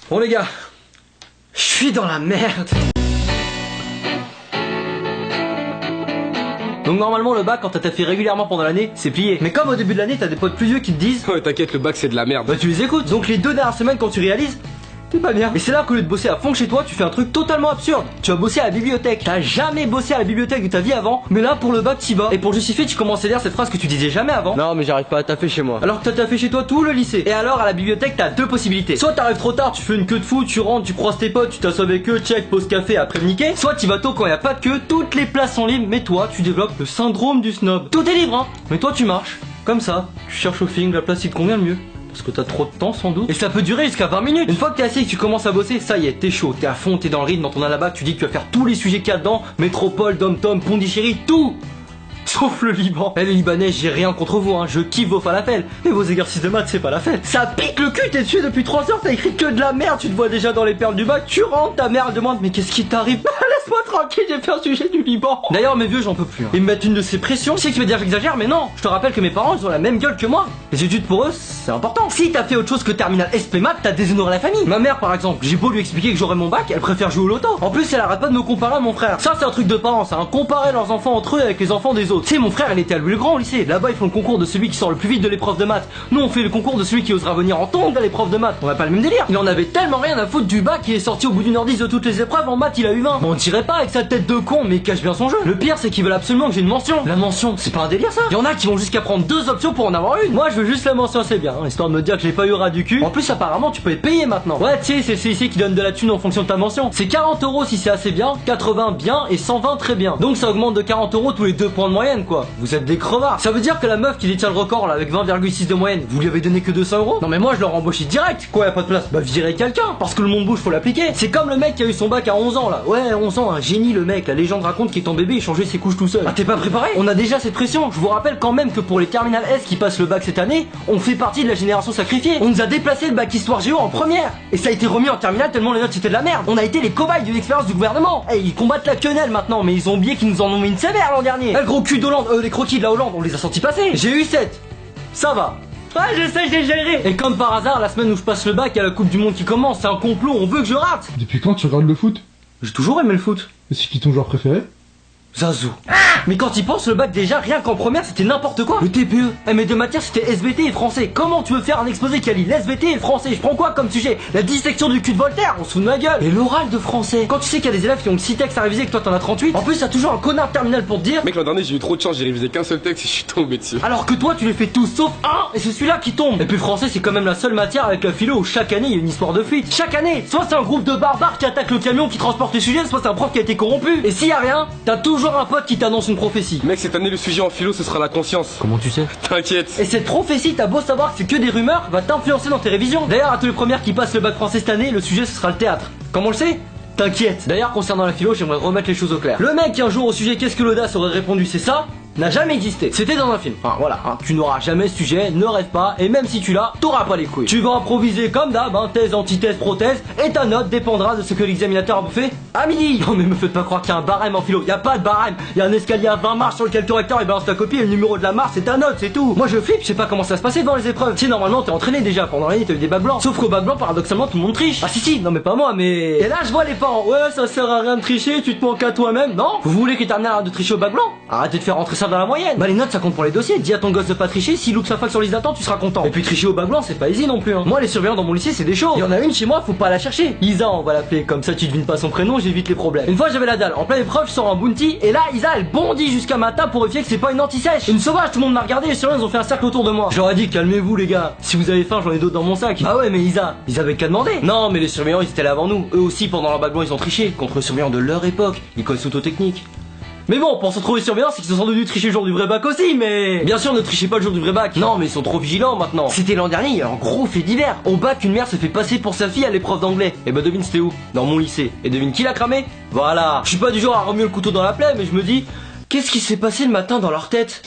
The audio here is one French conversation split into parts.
Bon les gars, je suis dans la merde. Donc normalement le bac quand t'as fait régulièrement pendant l'année c'est plié. Mais comme au début de l'année t'as des potes plus vieux qui te disent Ouais t'inquiète, le bac c'est de la merde. bah tu les écoutes. Donc les 2 dernières semaines quand tu réalises t'es pas bien. Et c'est là qu'au lieu de bosser à fond chez toi, tu fais un truc totalement absurde. Tu vas bosser à la bibliothèque. T'as jamais bossé à la bibliothèque de ta vie avant, mais là pour le bac t'y vas. Et pour justifier tu commences à dire cette phrase que tu disais jamais avant. Non mais j'arrive pas à taffer chez moi. Alors que t'as taffé chez toi tout le lycée. Et alors à la bibliothèque t'as 2 possibilités. Soit t'arrives trop tard, tu fais une queue de fou, tu rentres, tu croises tes potes, tu t'assois avec eux, check, pause café après le niquer. Soit t'y vas tôt quand y a pas de queue, toutes les places sont libres, mais toi tu développes le syndrome du snob. Tout est libre hein, mais toi tu marches. Comme ça, tu cherches au feeling la place qui te convient le mieux. Parce que t'as trop de temps sans doute. Et ça peut durer jusqu'à 20 minutes. Une fois que t'es assis et que tu commences à bosser, ça y est, t'es chaud, t'es à fond, t'es dans le rythme, dans ton alabac, tu dis que tu vas faire tous les sujets qu'il y a dedans. Métropole, Dom-Tom, Pondichéry, tout. Sauf le Liban. Eh les Libanais, j'ai rien contre vous hein, je kiffe vos falafels. Mais vos exercices de maths c'est pas la fête. Ça pique le cul, t'es dessus depuis 3 heures, t'as écrit que de la merde, tu te vois déjà dans les perles du bac, tu rentres, ta mère elle demande mais qu'est-ce qui t'arrive? Laisse-moi tranquille, j'ai fait un sujet du Liban. D'ailleurs mes vieux j'en peux plus hein. Ils me mettent une de ces pressions. Je sais que tu vas dire j'exagère mais non, je te rappelle que mes parents ils ont la même gueule que moi. Les études pour eux c'est important. Si t'as fait autre chose que terminal SP maths, t'as déshonoré la famille. Ma mère par exemple, j'ai beau lui expliquer que j'aurai mon bac, elle préfère jouer au loto. En plus elle arrête pas de me comparer à mon frère. Ça c'est un truc de parents, ça hein. Comparer leurs enfants entre eux avec les enfants des autres. Tu sais mon frère il était à Louis le Grand au lycée. Là-bas ils font le concours de celui qui sort le plus vite de l'épreuve de maths. Nous on fait le concours de celui qui osera venir en tongue à l'épreuve de maths. On a pas le même délire. Il en avait tellement rien à foutre du bac qu'il est sorti au bout d'1h10 de toutes les épreuves. En maths il a eu 20. Bon, on dirait pas avec sa tête de con mais il cache bien son jeu. Le pire c'est qu'ils veulent absolument que j'ai une mention. La mention c'est pas un délire ça. Il y en a qui vont jusqu'à prendre 2 options pour en avoir une. Moi je veux juste la mention c'est bien hein, histoire de me dire que j'ai pas eu ras du cul. En plus apparemment tu peux les payer maintenant. Ouais tu sais c'est le CIC qui donne de la thune en fonction de ta mention. C'est 40 € si c'est assez bien, 80 bien et 120 très bien. Donc ça augmente de 40 € tous les 2 points de moyenne quoi. Vous êtes des crevards. Ça veut dire que la meuf qui détient le record là avec 20,6 de moyenne, vous lui avez donné que 200 €? Non mais moi je leur embauche direct. Quoi y a pas de place? Bah virez quelqu'un parce que le monde bouge faut l'appliquer. C'est comme le mec qui a eu son bac à 11 ans là. Ouais 11 ans, un génie le mec. La légende raconte qu'il est en bébé et changeait ses couches tout seul. Ah t'es pas préparé? On a déjà cette pression. Je vous rappelle quand même que pour les terminales S qui passent le bac cette année, on fait partie de la génération sacrifiée. On nous a déplacé le bac histoire géo en première et ça a été remis en terminale tellement les notes c'était de la merde. On a été les cobayes d'une expérience du gouvernement. Et ils combattent la quenelle maintenant mais ils ont oublié qu'ils nous en ont mis une sévère l'an dernier. Le gros cul d'Hollande, les croquis de la Hollande, on les a sentis passer. J'ai eu 7. Ça va. Ouais, je sais, j'ai géré. Et comme par hasard, la semaine où je passe le bac, il y a la Coupe du Monde qui commence. C'est un complot, on veut que je rate. Depuis quand tu regardes le foot? J'ai toujours aimé le foot. Et c'est qui ton joueur préféré? Zazou. Mais quand il pense le bac déjà, rien qu'en première c'était n'importe quoi. Le TPE, mes 2 matières c'était SVT et français. Comment tu veux faire un exposé qui allie l'SVT et le français? Je prends quoi comme sujet? La dissection du cul de Voltaire, on se fout de ma gueule. Et l'oral de français. Quand tu sais qu'il y a des élèves qui ont 6 textes à réviser et que toi t'en as 38, en plus t'as toujours un connard terminal pour te dire. Mec l'an dernier j'ai eu trop de chance, j'ai révisé qu'un seul texte et je suis tombé dessus. Alors que toi tu les fais tous sauf un et c'est celui-là qui tombe. Et puis le français c'est quand même la seule matière avec la philo où chaque année il y a une histoire de fuite. Chaque année, soit c'est un groupe de barbares qui attaque le camion qui transporte les sujets, soit c'est un prof qui a été corrompu. Et s'il y a rien, t'as toujours un pote qui t'annonce une prophétie. Mec cette année le sujet en philo ce sera la conscience. Comment tu sais? T'inquiète. Et cette prophétie, t'as beau savoir que c'est que des rumeurs, va t'influencer dans tes révisions. D'ailleurs à tous les premières qui passent le bac français cette année, le sujet ce sera le théâtre. Comment on le sait? T'inquiète. D'ailleurs concernant la philo, j'aimerais remettre les choses au clair. Le mec qui un jour au sujet qu'est-ce que l'audace aurait répondu c'est ça n'a jamais existé. C'était dans un film. Enfin voilà, hein, tu n'auras jamais ce sujet, ne rêve pas, et même si tu l'as, t'auras pas les couilles. Tu vas improviser comme d'hab, hein, thèse, antithèse, prothèse, et ta note dépendra de ce que l'examinateur a bouffé à midi. Non mais me faites pas croire qu'il y a un barème en philo, y a pas de barème, y a un escalier à 20 marches sur lequel le correcteur il balance ta copie et le numéro de la marche c'est ta note, c'est tout. Moi je flippe, je sais pas comment ça se passait devant les épreuves. Si normalement t'es entraîné déjà, pendant l'année t'as eu des bacs blancs. Sauf qu'au bac blanc paradoxalement tout le monde triche. Ah si, non mais pas moi mais... Et là je vois les parents, ouais ça sert à rien de tricher, tu te manques à toi-même, non? Vous voulez que termine de tricher au bac blanc? Arrêtez de faire rentrer ça dans la moyenne. Bah les notes ça compte pour les dossiers, dis à ton gosse de pas tricher, s'il loupe sa fac sur liste d'attente tu seras content. Et puis tricher au bac blanc c'est pas easy non plus hein. Moi les surveillants dans mon lycée c'est des chauds. Il y en a une chez moi, faut pas la chercher. Isa on va l'appeler, comme ça tu devines pas son prénom, j'évite les problèmes. Une fois j'avais la dalle, en pleine épreuve je sors un bounty et là Isa elle bondit jusqu'à ma table pour vérifier que c'est pas une anti-sèche. Une sauvage, tout le monde m'a regardé, les surveillants ils ont fait un cercle autour de moi. J'aurais dit calmez-vous les gars, si vous avez faim j'en ai d'autres dans mon sac. Ah ouais mais Isa, ils avaient qu'à demander. Non mais les surveillants ils étaient là avant nous, eux aussi pendant leur bac blanc ils ont triché, contre les surveillants de leur époque, ils connaissent autotechnique. Mais bon, pour se trouver surveillants, c'est qu'ils sont dû tricher le jour du vrai bac aussi, mais... Bien sûr, ne trichez pas le jour du vrai bac. Non, mais ils sont trop vigilants maintenant. C'était l'an dernier, il y a un gros fait divers. Au bac, une mère se fait passer pour sa fille à l'épreuve d'anglais. Et bah devine c'était où? Dans mon lycée. Et devine qui l'a cramé? Voilà. Je suis pas du genre à remuer le couteau dans la plaie, mais je me dis... Qu'est-ce qui s'est passé le matin dans leur tête?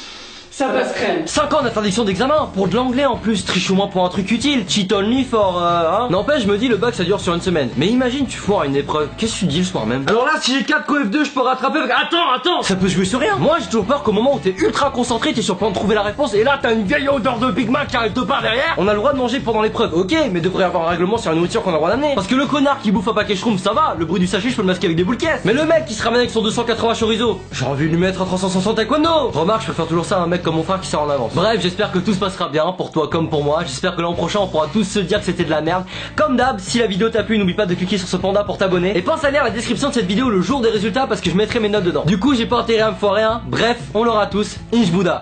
Ça passe crème. 5 ans d'interdiction d'examen, pour de l'anglais en plus, triche au moins pour un truc utile, cheat only for hein. N'empêche, je me dis le bac ça dure sur une semaine. Mais imagine tu foires une épreuve, qu'est-ce que tu dis le soir même? Alors là si j'ai 4 F2 je peux rattraper avec... Attends, ça peut jouer sur rien. Moi j'ai toujours peur qu'au moment où t'es ultra concentré, t'es sur le point de trouver la réponse et là t'as une vieille odeur de Big Mac qui arrive de part derrière. On a le droit de manger pendant l'épreuve, ok, mais devrait y avoir un règlement sur la nourriture qu'on a le droit d'amener. Parce que le connard qui bouffe un paquet schtroumpf ça va, le bruit du sachet je peux le masquer avec des boules caisses. Mais le mec qui se ramène avec son 280 chorizo, j'ai envie de lui mettre un 360 taekwondo. Remarque, je préfère toujours ça à un mec comme mon frère qui sort en avance. Bref, j'espère que tout se passera bien pour toi comme pour moi. J'espère que l'an prochain on pourra tous se dire que c'était de la merde. Comme d'hab, si la vidéo t'a plu, n'oublie pas de cliquer sur ce panda pour t'abonner. Et pense à lire la description de cette vidéo le jour des résultats parce que je mettrai mes notes dedans. Du coup, j'ai pas intérêt à me foirer hein. Bref, on l'aura tous. Inch Bouddha.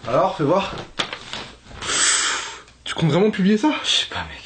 Alors, fais voir. Tu comptes vraiment publier ça? Je sais pas mec.